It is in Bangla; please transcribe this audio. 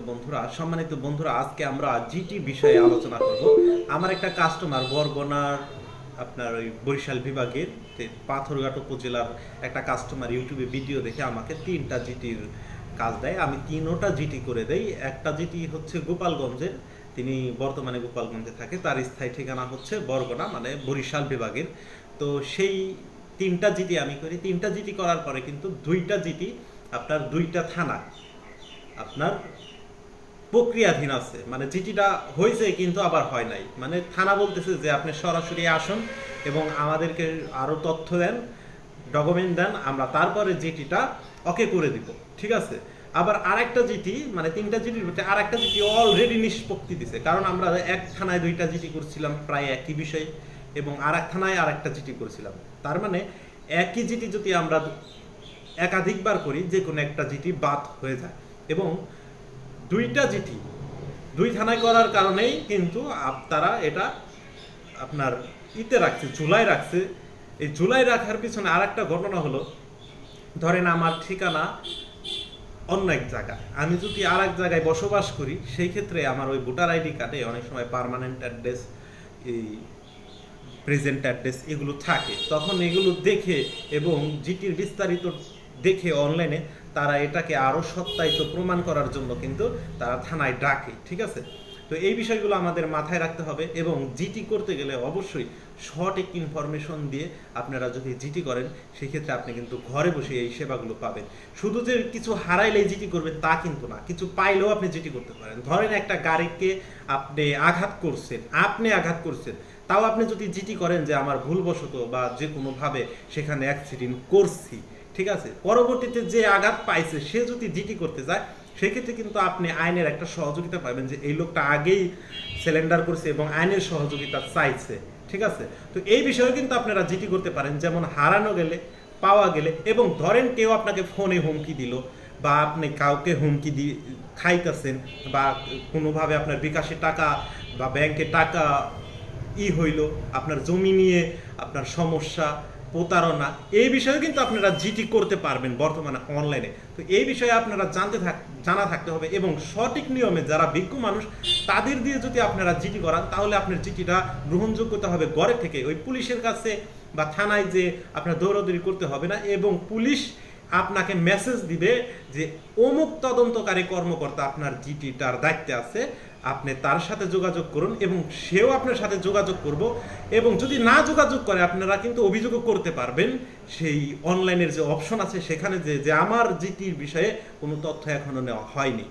বন্ধুরা, সম্মানিত বন্ধুরা, আজকে আমরা জিটি বিষয়ে আলোচনা করব। আমার একটা কাস্টমার বরগুনার আপনার ওই বরিশাল বিভাগের পাথরঘাট উপজেলার একটা কাস্টমার ইউটিউবে ভিডিও দেখে আমাকে 3টা জিটির কাজ দেয়। আমি 3টা জিটি করে দেই। একটা জিটি হচ্ছে গোপালগঞ্জের, তিনি বর্তমানে গোপালগঞ্জে থাকে, তার স্থায়ী ঠিকানা হচ্ছে বরগুনা মানে বরিশাল বিভাগের। তো সেই 3টা জিটি আমি করি। 3টা জিটি করার পরে কিন্তু 2টা জিটি আপনার 2টা থানা আপনার প্রক্রিয়াধীন আছে, মানে চিঠিটা হয়েছে কিন্তু আবার হয় নাই। মানে থানা বলতেছে যে আপনি সরাসরি আসুন এবং আমাদেরকে আরো তথ্য দেন, ডকুমেন্ট দেন, আমরা তারপরে জিটিটা ওকে করে দিব, ঠিক আছে। আবার আরেকটা জিটি, মানে 3টা জিটির ভিতরে আরেকটা জিটি অলরেডি নিষ্পত্তি দিছে, কারণ আমরা এক থানায় 2টা জিটি করছিলাম প্রায় একই বিষয়, এবং আরেক থানায় আরেকটা জিটি করেছিলাম। তার মানে একই জিটি যদি আমরা একাধিকবার করি, যে কোনো একটা জিটি বাদ হয়ে যায়। এবং 2টা জিটি 2 থানায় করার কারণেই কিন্তু তারা এটা আপনার ইতে রাখছে, জুলাই রাখছে। এই জুলাই রাখার পিছনে আর একটা ঘটনা হলো, ধরেন আমার ঠিকানা অন্য এক জায়গায়, আমি যদি আর এক জায়গায় বসবাস করি, সেই ক্ষেত্রে আমার ওই ভোটার আইডি কার্ডে অনেক সময় পার্মানেন্ট অ্যাড্রেস, এই প্রেজেন্ট অ্যাড্রেস এগুলো থাকে। তখন এগুলো দেখে এবং জিটির বিস্তারিত দেখে অনলাইনে তারা এটাকে আরও সত্যায়িত প্রমাণ করার জন্য কিন্তু তারা থানায় ডাকে, ঠিক আছে। তো এই বিষয়গুলো আমাদের মাথায় রাখতে হবে, এবং জিটি করতে গেলে অবশ্যই সঠিক ইনফরমেশন দিয়ে আপনারা যদি জিটি করেন, সেক্ষেত্রে আপনি কিন্তু ঘরে বসে এই সেবাগুলো পাবেন। শুধু যে কিছু হারাইলেই জিটি করবেন তা কিন্তু না, কিছু পাইলেও আপনি জিটি করতে পারেন। ধরেন একটা গাড়িকে আপনি আঘাত করছেন, তাও আপনি যদি জিটি করেন যে আমার ভুলবশত বা যে কোনোভাবে সেখানে অ্যাক্সিডেন্ট করছি, ঠিক আছে, পরবর্তীতে যে আঘাত পাইছে সে যদি জিটি করতে যায়, সেক্ষেত্রে কিন্তু আপনি আইনের একটা সহযোগিতা পাবেন, যে এই লোকটা আগেই সিলিন্ডার করছে এবং আইনের সহযোগিতা চাইছে, ঠিক আছে। তো এই বিষয়ে কিন্তু আপনারা জিটি করতে পারেন, যেমন হারানো গেলে, পাওয়া গেলে, এবং ধরেন কেউ আপনাকে ফোনে হুমকি দিল, বা আপনি কাউকে হুমকি দিয়ে খাইতেছেন, বা কোনোভাবে আপনার বিকাশে টাকা বা ব্যাংকে টাকা হইল, আপনার জমি নিয়ে আপনার সমস্যা, প্রতারণা, এই বিষয়ে কিন্তু আপনারা জিটি করতে পারবেন বর্তমানে অনলাইনে। তো এই বিষয়ে আপনারা জানা থাকতে হবে, এবং সঠিক নিয়মে যারা বিজ্ঞ মানুষ তাদের দিয়ে যদি আপনারা জিটি করান, তাহলে আপনার জিটিটা গ্রহণযোগ্যতা হবে ঘরে থেকে, ওই পুলিশের কাছে বা থানায় যে আপনার দৌড়াদৌড়ি করতে হবে না, এবং পুলিশ আপনাকে মেসেজ দিবে যে অমুক তদন্তকারী কর্মকর্তা আপনার জিটিটার দায়িত্বে আছে, আপনি তার সাথে যোগাযোগ করুন, এবং সেও আপনার সাথে যোগাযোগ করব। এবং যদি না যোগাযোগ করে, আপনারা কিন্তু অভিযোগও করতে পারবেন সেই অনলাইনের যে অপশন আছে সেখানে, যে আমার জিটির বিষয়ে কোনো তথ্য এখনো নেওয়া হয়নি।